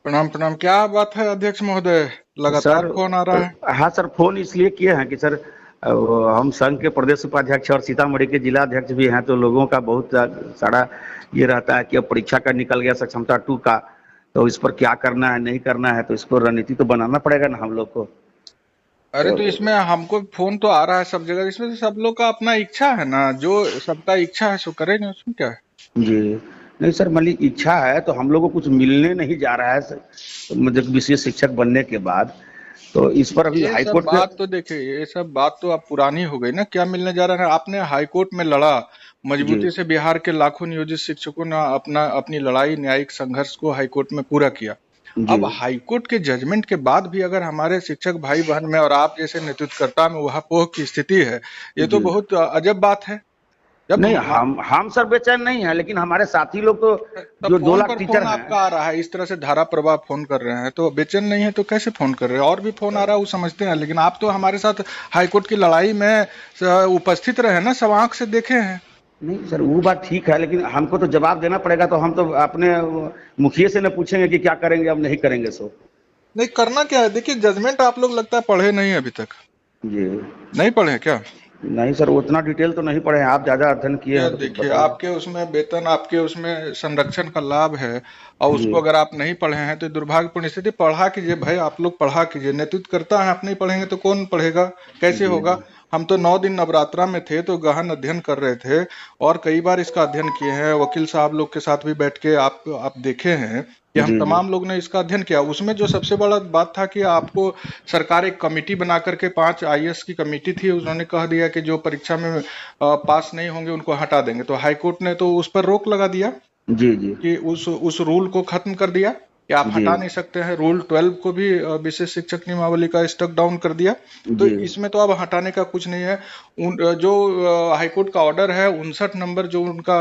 प्रणाम प्रणाम। क्या बात है अध्यक्ष महोदय, लगातार सर। फोन आ रहा है। हाँ सर, फोन इसलिए किए हैं कि सर हम संघ के प्रदेश उपाध्यक्ष और सीतामढ़ी के जिला अध्यक्ष भी हैं, तो लोगों का बहुत सारा ये रहता है कि अब परीक्षा का निकल गया सक्षमता 2 का, तो इस पर क्या करना है नहीं करना है, तो इसको रणनीति तो बनाना पड़ेगा ना हम लोग को। अरे तो तो इसमें हमको फोन तो आ रहा है सब जगह, इसमें तो सब लोग का अपना इच्छा है ना, जो सबका इच्छा है सो करेंगे, उसमें क्या है। जी, नहीं सर, मान ली इच्छा है तो हम लोग को कुछ मिलने नहीं जा रहा है मतलब विशेष शिक्षक बनने के बाद, तो इस पर अभी ये हाई सब कोर्ट में। बात तो देखिए, ये सब बात तो अब पुरानी हो गई ना। क्या मिलने जा रहा है? आपने हाई कोर्ट में लड़ा जी मजबूती से, बिहार के लाखों नियोजित शिक्षकों ने अपनी लड़ाई, न्यायिक संघर्ष को हाई कोर्ट में पूरा किया। जी अब हाई कोर्ट के जजमेंट के बाद भी अगर हमारे शिक्षक भाई बहन में और आप जैसे नेतृत्वकर्ता में वहापोह की स्थिति है, ये तो जी, बहुत अजब बात है। जब नहीं हम सर बेचैन नहीं है, लेकिन हमारे साथी लोग तो तब जो दो फोन लाख पर टीचर फोन हैं। आपका आ रहा है, इस तरह से धारा प्रवाह फोन कर रहे हैं, तो बेचैन नहीं है तो कैसे फोन कर रहे हैं? और भी फोन आ रहा है, वो समझते हैं, लेकिन आप तो हमारे साथ हाईकोर्ट की लड़ाई में उपस्थित रहे ना, सब आंख से देखे हैं। नहीं सर, वो बात ठीक है, लेकिन हमको तो जवाब देना पड़ेगा, तो हम तो अपने मुखिया से न पूछेंगे कि क्या करेंगे, अब नहीं करेंगे सो। नहीं करना क्या है, देखिए जजमेंट आप लोग लगता है पढ़े नहीं अभी तक। जी, नहीं पढ़े हैं क्या? नहीं सर, उतना डिटेल तो नहीं पढ़े हैं, आप ज़्यादा अध्ययन किए ये हैं तो कुछ देखिए, बताइए। आपके उसमें वेतन, आपके उसमें संरक्षण का लाभ है, और जी उसको अगर आप नहीं पढ़े हैं तो दुर्भाग्यपूर्ण स्थिति। पढ़ा कीजिए भाई, आप लोग पढ़ा कीजिए, नेतृत्व करता है, आप नहीं पढ़ेंगे तो कौन पढ़ेगा, कैसे जी होगा। हम तो 9 दिन नवरात्रा में थे तो गहन अध्ययन कर रहे थे, और कई बार इसका अध्ययन किए हैं, वकील साहब लोग के साथ भी बैठ के आप देखे हैं कि हम जी जी तमाम लोग ने इसका अध्ययन किया। उसमें जो सबसे बड़ा बात था कि आपको सरकार एक कमेटी बना करके, 5 आईएएस की कमेटी थी, उन्होंने कह दिया कि जो परीक्षा में पास नहीं होंगे उनको हटा देंगे। तो हाई कोर्ट ने तो उस पर रोक लगा दिया जी जी कि उस रूल को खत्म कर दिया कि आप जी हटा नहीं सकते हैं। रूल 12 को भी, विशेष शिक्षक नियमावली का, स्टक डाउन कर दिया। तो जी इसमें तो अब हटाने का कुछ नहीं है। जो हाईकोर्ट का ऑर्डर है 59 नंबर, जो उनका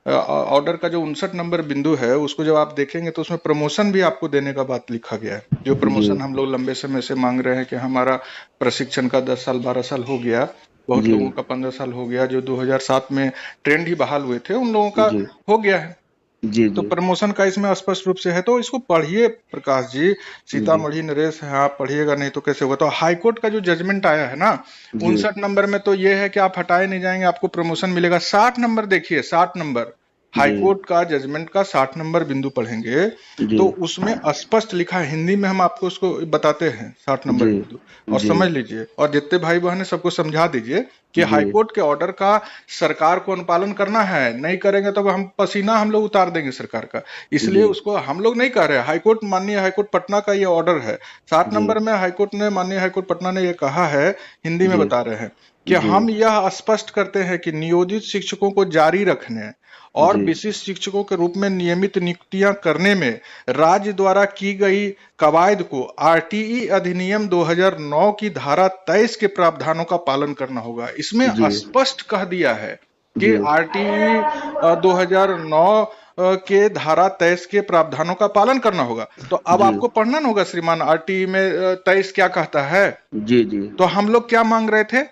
ऑर्डर का जो 59 नंबर बिंदु है, उसको जब आप देखेंगे तो उसमें प्रमोशन भी आपको देने का बात लिखा गया है। जो जी प्रमोशन हम लोग लंबे समय से मांग रहे हैं कि हमारा प्रशिक्षण का 10 साल 12 साल हो गया, बहुत जी लोगों का 15 साल हो गया, जो 2007 में ट्रेंड ही बहाल हुए थे उन लोगों का जी हो गया है। जी तो जी प्रमोशन का इसमें स्पष्ट रूप से है, तो इसको पढ़िए प्रकाश जी। जी सीतामढ़ी नरेश है, आप पढ़िएगा नहीं तो कैसे होगा। तो हाईकोर्ट का जो जजमेंट आया है ना, जी 59 नंबर में, तो ये है कि आप हटाए नहीं जाएंगे, आपको प्रमोशन मिलेगा। 60 नंबर देखिए, 60 नंबर जी हाईकोर्ट का जजमेंट का 60 नंबर बिंदु पढ़ेंगे जी तो उसमें स्पष्ट लिखा है, हिंदी में हम आपको उसको बताते हैं 60 नंबर जी बिंदु, और जी समझ लीजिए, और जितने भाई बहन है सबको समझा दीजिए कि जी हाईकोर्ट के ऑर्डर का सरकार को अनुपालन करना है। नहीं करेंगे तो हम पसीना हम लोग उतार देंगे सरकार का। इसलिए जी उसको हम लोग नहीं कह रहे हैं। हाईकोर्ट, माननीय हाईकोर्ट पटना का ये ऑर्डर है। 60 जी नंबर में हाईकोर्ट ने, माननीय हाईकोर्ट पटना ने ये कहा है, हिंदी में जी बता रहे हैं कि जी हम यह स्पष्ट करते हैं कि नियोजित शिक्षकों को जारी रखने और जी विशिष्ट शिक्षकों के रूप में नियमित नियुक्तियां करने में राज्य द्वारा की गई कवायद को आरटीई अधिनियम 2009 की धारा 23 के प्रावधानों का पालन करना होगा। इसमें जी स्पष्ट कह दिया है कि जी आरटीई 2009 के धारा 23 के प्रावधानों का पालन करना होगा। तो अब जी आपको पढ़ना न होगा श्रीमान, आरटीई में 23 क्या कहता है। जी जी तो हम लोग क्या मांग रहे थे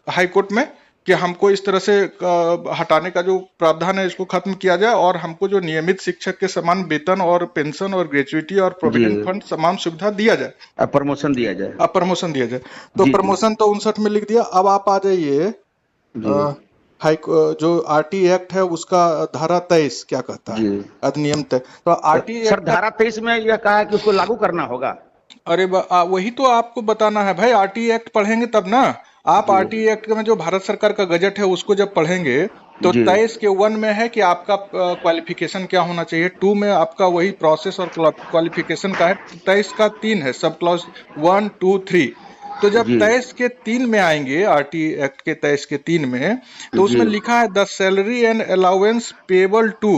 हाईकोर्ट में कि हमको इस तरह से हटाने का जो प्रावधान है इसको खत्म किया जाए, और हमको जो नियमित शिक्षक के समान वेतन और पेंशन और ग्रेचुइटी और जी प्रोविडेंट फंड समान सुविधा दिया जाए, अब प्रमोशन दिया जाए। अब प्रमोशन दिया जाए। तो जी जी प्रमोशन तो 59 में लिख दिया। अब आप आ जाइए, जी जो आरटी एक्ट है उसका धारा 23 क्या कहता है, जी अधिनियम तय। तो आरटी सर, एक्ट का, धारा 23 में यह कहा है कि उसको लागू करना होगा। अरे वही तो आपको बताना है भाई। आरटी एक्ट पढ़ेंगे तब ना। आप जी आरटी एक्ट में जो भारत सरकार का गजट है उसको जब पढ़ेंगे तो जी 23 के 1 में है कि आपका क्वालिफिकेशन क्या होना चाहिए, 2 में आपका वही प्रोसेस और क्वालिफिकेशन का है, 23 का 3 है, सब क्लॉज 1 2 3। तो जब जी 23 के 3 में आएंगे, आरटी एक्ट के 23 के 3 में, तो जी उसमें लिखा है the salary and allowance payable to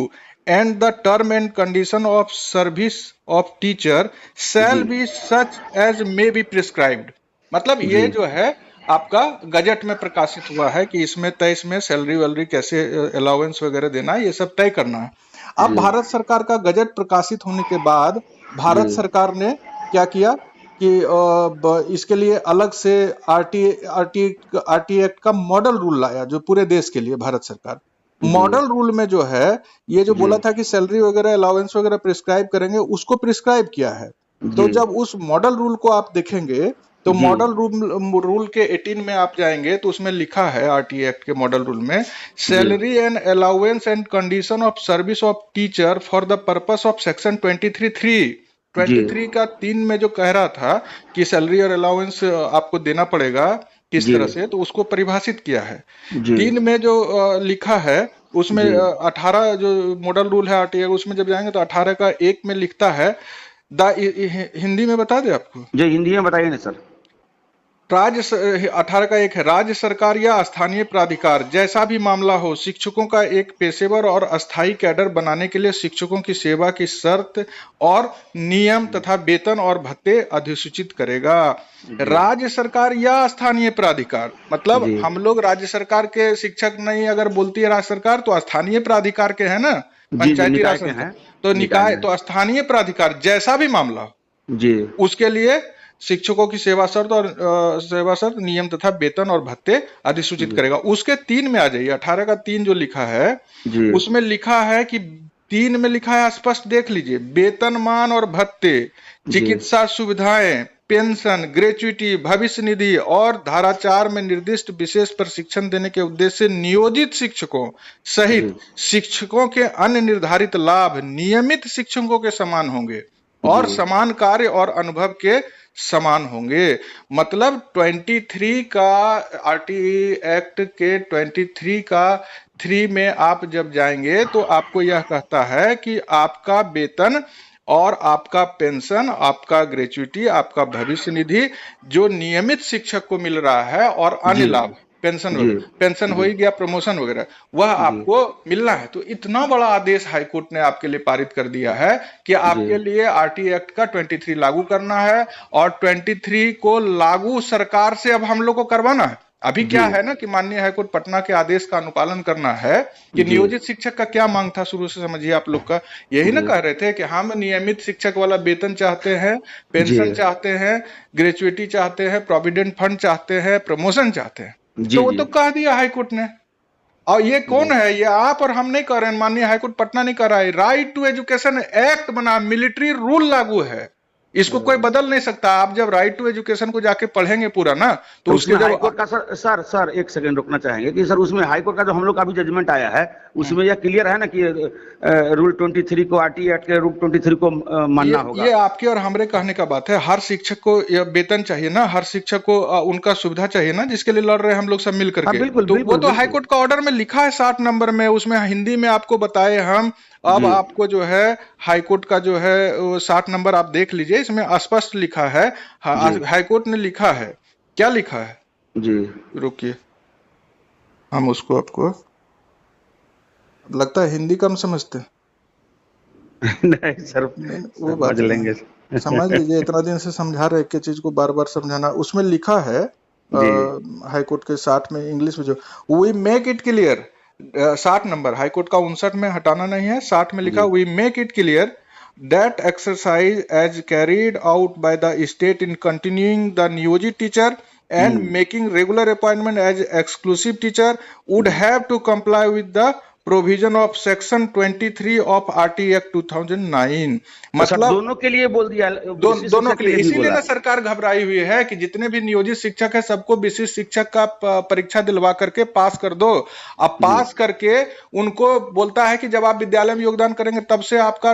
and the term and condition of service of teacher जी shall be such as may be prescribed. मतलब ये जी जो है आपका गजट में प्रकाशित हुआ है कि इसमें 23 में सैलरी वैलरी कैसे, अलाउंस वगैरह देना है, ये सब तय करना है। अब जी भारत सरकार का गजट प्रकाशित होने के बाद भारत जी सरकार ने क्या किया कि इसके लिए अलग से आरटी आरटी आरटी एक्ट का मॉडल रूल लाया, जो पूरे देश के लिए भारत सरकार। मॉडल रूल में जो है ये जो बोला था कि सैलरी वगैरह अलाउंस वगैरह प्रिस्क्राइब करेंगे, उसको प्रिस्क्राइब किया है। तो जब उस मॉडल रूल को आप देखेंगे तो मॉडल रूल के 18 में आप जाएंगे तो उसमें लिखा है, आरटी एक्ट के मॉडल रूल में, salary and allowance and condition of service of teacher for the purpose of section 23 का 3 में जो कह रहा था कि सैलरी और अलाउंस आपको देना पड़ेगा किस तरह से, तो उसको परिभाषित किया है। 3 में जो लिखा है उसमें 18 जो मॉडल रूल है आरटीए, उसमें जब जाएंगे तो 18 का 1 में लिखता है हिंदी में बता दे आपको जी, हिंदी में बताइए ना सर। 18 का 1 है, राज्य सरकार या स्थानीय प्राधिकार जैसा भी मामला हो, शिक्षकों का एक पेशेवर और अस्थायी कैडर बनाने के लिए शिक्षकों की सेवा की शर्त और नियम तथा वेतन और भत्ते अधिसूचित करेगा। राज्य सरकार या स्थानीय प्राधिकार मतलब हम लोग राज्य सरकार के शिक्षक नहीं, अगर बोलती है राज्य सरकार तो स्थानीय प्राधिकार के है ना, पंचायती राज संस्था, तो निकाय, तो स्थानीय प्राधिकार जैसा भी मामला हो जी, उसके लिए शिक्षकों की सेवा शर्त नियम तथा वेतन और भत्ते अधिसूचित करेगा। उसके 3 में आ जाइए, 18 का 3 जो लिखा है उसमें लिखा है कि 3 में लिखा है, स्पष्ट देख लीजिए, वेतनमान और भत्ते, चिकित्सा सुविधाएं, पेंशन, ग्रेच्युटी, भविष्य निधि और धारा 4 में निर्दिष्ट विशेष प्रशिक्षण देने के उद्देश्य से नियोजित शिक्षकों सहित शिक्षकों के अन्य निर्धारित लाभ नियमित शिक्षकों के समान होंगे और समान कार्य और अनुभव के समान होंगे। मतलब 23 का आरटी एक्ट के 23 का 3 में आप जब जाएंगे तो आपको यह कहता है कि आपका वेतन और आपका पेंशन, आपका ग्रेच्युटी, आपका भविष्य निधि जो नियमित शिक्षक को मिल रहा है और अन्य लाभ, पेंशन हो ही गया, प्रमोशन वगैरह, वह आपको मिलना है। तो इतना बड़ा आदेश हाईकोर्ट ने आपके लिए पारित कर दिया है कि आपके लिए आरटी एक्ट का 23 लागू करना है और 23 को लागू सरकार से अब हम लोग को करवाना है। अभी क्या है ना कि माननीय हाईकोर्ट पटना के आदेश का अनुपालन करना है कि नियोजित शिक्षक का क्या मांग था शुरू से, समझिए आप लोग का यही ना कह रहे थे कि हम नियमित शिक्षक वाला वेतन चाहते हैं, पेंशन चाहते हैं, ग्रेच्युटी चाहते हैं, प्रोविडेंट फंड चाहते हैं, प्रमोशन चाहते हैं। तो वो तो कह दिया हाईकोर्ट ने। और ये कौन है? ये आप और हम नहीं कह रहे हैं, माननीय हाईकोर्ट पटना नहीं कर रहा है। राइट टू एजुकेशन एक्ट बना, मिलिट्री रूल लागू है, इसको कोई बदल नहीं सकता। आप जब राइट टू एजुकेशन को जाके पढ़ेंगे पूरा ना, तो उसके जब हाईकोर्ट का सर एक सेकंड रुकना चाहेंगे कि सर उसमें हाईकोर्ट का जो हम लोग का भी जजमेंट आया है उसमें यह क्लियर है ना कि रूल 23 को, आरटी एक्ट के रूल 23 को मानना होगा। ये आपके और हमारे कहने का बात है। हर शिक्षक को वेतन चाहिए ना, हर शिक्षक को उनका सुविधा चाहिए ना, जिसके लिए लड़ रहे हैं हम लोग सब मिल करके। तो वो तो हाईकोर्ट का ऑर्डर में लिखा है 60 नंबर में, उसमें हिंदी में आपको बताए हम। अब आपको जो है हाईकोर्ट का जो है 60 नंबर आप देख लीजिए, इसमें स्पष्ट लिखा है, हाईकोर्ट ने लिखा है। क्या लिखा है जी? रुकिए, हम उसको, आपको लगता है हिंदी कम समझते नहीं सर, वो बात लेंगे, समझ लीजिए। इतना दिन से समझा रहे एक चीज को बार बार समझाना। उसमें लिखा है हाईकोर्ट के 60 में, इंग्लिश में जो, we make it clear, 60 number high court का 59 में, हटाना नहीं है, 60 में लिखा, we make it clear that exercise as carried out by the state in continuing the नियोजित teacher and making regular appointment as exclusive teacher would have to comply with the provision of section 23 of RT Act 2009। मतलब दोनों के लिए बोल दिया, दोनों के लिए। इसीलिए ना सरकार घबराई हुई है कि जितने भी नियोजित शिक्षक है सबको विशिष्ट शिक्षक का परीक्षा दिलवा करके पास कर दो। अब पास करके उनको बोलता है कि जब आप विद्यालय में योगदान करेंगे तब से आपका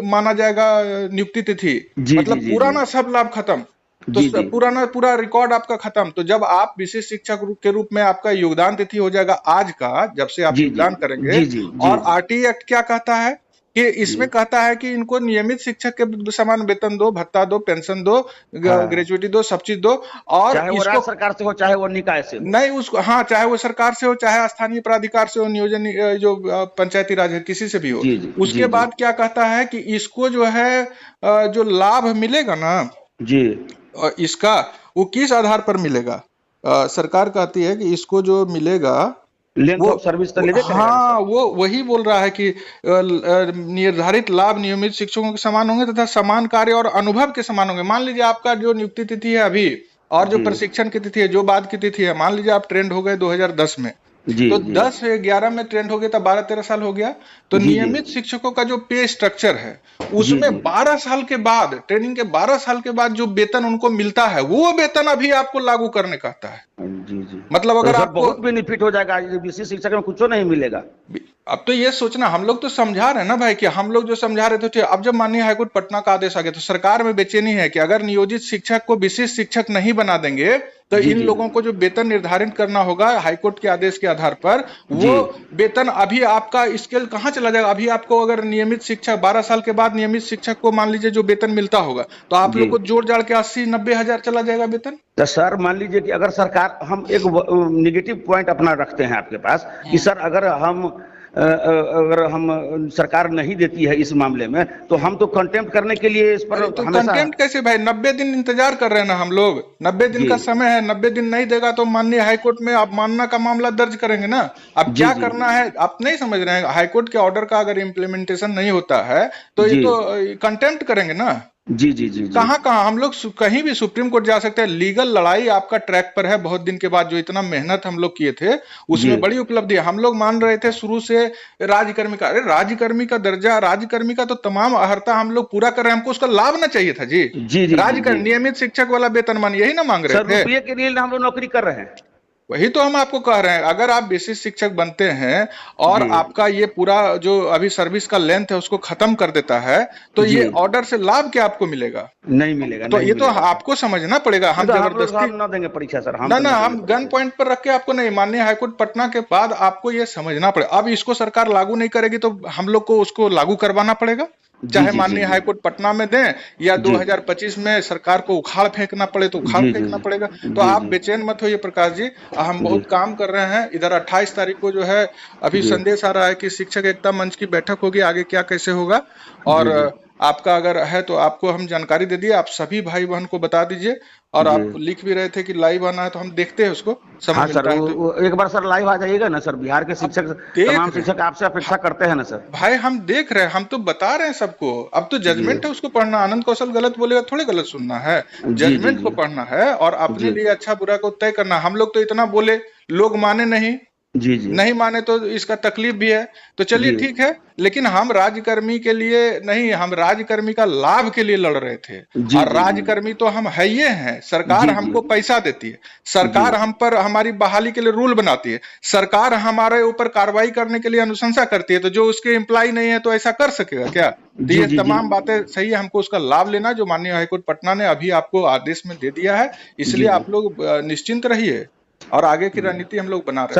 माना जाएगा नियुक्ति तिथि। मतलब पुराना सब लाभ खत्म, तो पूरा रिकॉर्ड आपका खत्म। तो जब आप विशेष शिक्षक के रूप में आपका योगदान तिथि हो जाएगा आज का, जब से आप योगदान करेंगे। और आरटी एक्ट क्या कहता है कि इसमें कहता है कि इनको नियमित शिक्षक के समान वेतन दो, भत्ता दो, पेंशन दो, ग्रेच्युटी दो, सब चीज दो। और चाहे इसको सरकार से हो चाहे वो निकाय से नहीं, उसको चाहे वो सरकार से हो चाहे स्थानीय प्राधिकार से हो, नियोजन जो पंचायती राज है, किसी से भी हो। उसके बाद क्या कहता है कि इसको जो है जो लाभ मिलेगा ना इसका, वो किस आधार पर मिलेगा? सरकार कहती है कि इसको जो मिलेगा वो सर्विस तो वो वही बोल रहा है कि निर्धारित लाभ नियमित शिक्षकों के समान होंगे तथा समान कार्य और अनुभव के समान होंगे। मान लीजिए आपका जो नियुक्ति तिथि है अभी और जो प्रशिक्षण की तिथि है, जो बाद की तिथि है, मान लीजिए आप ट्रेंड हो गए 2010 में, जी तो जी 10-11 में ट्रेंड हो गया था, 12-13 साल हो गया। तो जी जी नियमित शिक्षकों का जो पे स्ट्रक्चर है जी उसमें जी 12 साल के बाद, ट्रेनिंग के 12 साल के बाद जो वेतन उनको मिलता है वो वेतन अभी आपको लागू करने कहता है। जी जी। मतलब तो अगर सर आपको बहुत बेनिफिट हो जाएगा, बीसी शिक्षक में कुछ नहीं मिलेगा। अब तो ये सोचना, हम लोग तो समझा रहे हैं ना भाई कि हम लोग जो समझा रहे थे ठीक। अब जब माननीय हाईकोर्ट पटना का आदेश आ गया तो सरकार में बेचैनी है कि अगर नियोजित शिक्षक को विशिष्ट शिक्षक नहीं बना देंगे तो जी इन जी लोगों को जो वेतन निर्धारित करना होगा हाईकोर्ट के आदेश के आधार पर, जी वो वेतन अभी आपका स्केल कहाँ चला जाएगा। अभी आपको अगर नियमित शिक्षक 12 साल के बाद नियमित शिक्षक को मान लीजिए जो वेतन मिलता होगा तो आप जी। लोग को जोड़ जाड़ के 80-90 हजार चला जाएगा वेतन। तो सर मान लीजिए कि अगर सरकार, हम एक निगेटिव पॉइंट अपना रखते हैं आपके पास कि सर अगर हम सरकार नहीं देती है इस मामले में, तो हम तो कंटेम्प्ट करने के लिए इस पर अरे तो हमेशा। कंटेम्प्ट कैसे भाई, 90 दिन इंतजार कर रहे हैं ना हम लोग, 90 दिन जी का समय है। 90 दिन नहीं देगा तो माननीय हाईकोर्ट में अवमानना का मामला दर्ज करेंगे ना। अब जी क्या जी करना है आप नहीं समझ रहे हैं, हाईकोर्ट के ऑर्डर का अगर इम्प्लीमेंटेशन नहीं होता है तो ये जी तो कंटेम्प्ट करेंगे ना। जी जी जी जी कहाँ कहाँ हम लोग कहीं भी सुप्रीम कोर्ट जा सकते हैं। लीगल लड़ाई आपका ट्रैक पर है, बहुत दिन के बाद जो इतना मेहनत हम लोग किए थे जी उसमें बड़ी उपलब्धि है। हम लोग मान रहे थे शुरू से राज्यकर्मी का, अरे राज्यकर्मी का दर्जा, राज्यकर्मी का तो तमाम अहर्ता हम लोग पूरा कर रहे हैं, हमको उसका लाभ ना चाहिए था जी। जी जी जी राज्यकर जी। नियमित शिक्षक वाला वेतनमान यही ना मांग रहे सर थे। रुपये के लिए हम लोग नौकरी कर रहे हैं। वही तो हम आपको कह रहे हैं, अगर आप बेसिक शिक्षक बनते हैं और जी आपका ये पूरा जो अभी सर्विस का लेंथ है उसको खत्म कर देता है तो जी। ये ऑर्डर से लाभ क्या आपको मिलेगा। नहीं मिलेगा, तो नहीं ये तो मिलेगा सर। आपको समझना पड़ेगा। नहीं हम तो जबरदस्ती हम ना देंगे परीक्षा सर, हम ना तो ना नहीं देंगे हम गन परीक्षा। पॉइंट पर रख के आपको नहीं, माननीय हाईकोर्ट पटना के बाद आपको ये समझना पड़ेगा। अब इसको सरकार लागू नहीं करेगी तो हम लोग को उसको लागू करवाना पड़ेगा, जी चाहे जी जी माननीय जी हाईकोर्ट पटना में दें या जी 2025 में सरकार को उखाड़ फेंकना पड़े तो उखाड़ जी जी फेंकना पड़ेगा। तो जी आप जी बेचैन मत होइए प्रकाश जी, हम जी बहुत काम कर रहे हैं। इधर 28 तारीख को जो है अभी जी संदेश आ रहा है कि शिक्षक एकता मंच की बैठक होगी, आगे क्या कैसे होगा। और जी जी आपका अगर है तो आपको हम जानकारी दे दिए, आप सभी भाई बहन को बता दीजिए। और जी। आप लिख भी रहे थे कि लाइव आना है तो हम देखते हैं, उसको समय हाँ सर, मिलता है तो वो एक बार सर लाइव आ जाइएगा ना सर, बिहार के अब शिक्षक, देख तमाम रहे शिक्षक आपसे अपेक्षा करते हैं ना सर। भाई, हम देख रहे हैं, हम तो बता रहे हैं सबको। अब तो जी जजमेंट है उसको पढ़ना, आनंद कौशल गलत बोलेगा थोड़े गलत सुनना है। जी जी जजमेंट को जी पढ़ना है और अपने जी लिए अच्छा बुरा को तय करना। हम लोग तो इतना बोले, लोग माने नहीं, जी जी नहीं माने तो इसका तकलीफ भी है। तो चलिए जी ठीक है, लेकिन हम राज्यकर्मी के लिए नहीं, हम राज्यकर्मी का लाभ के लिए लड़ रहे थे। जी और जी जी राज्यकर्मी तो हम है ये हैं, सरकार जी जी हमको पैसा देती है, जी सरकार हम पर हमारी बहाली के लिए रूल बनाती है, सरकार हमारे ऊपर कार्रवाई करने के लिए अनुशंसा करती है। तो जो उसके एम्प्लॉय नहीं है तो ऐसा कर सकेगा क्या। तो जी ये जी जी तमाम बातें सही है, हमको उसका लाभ लेना जो माननीय हाईकोर्ट पटना ने अभी आपको आदेश में दे दिया है। इसलिए जी जी आप लोग निश्चिंत रहिए और आगे की रणनीति हम लोग बना रहे हैं।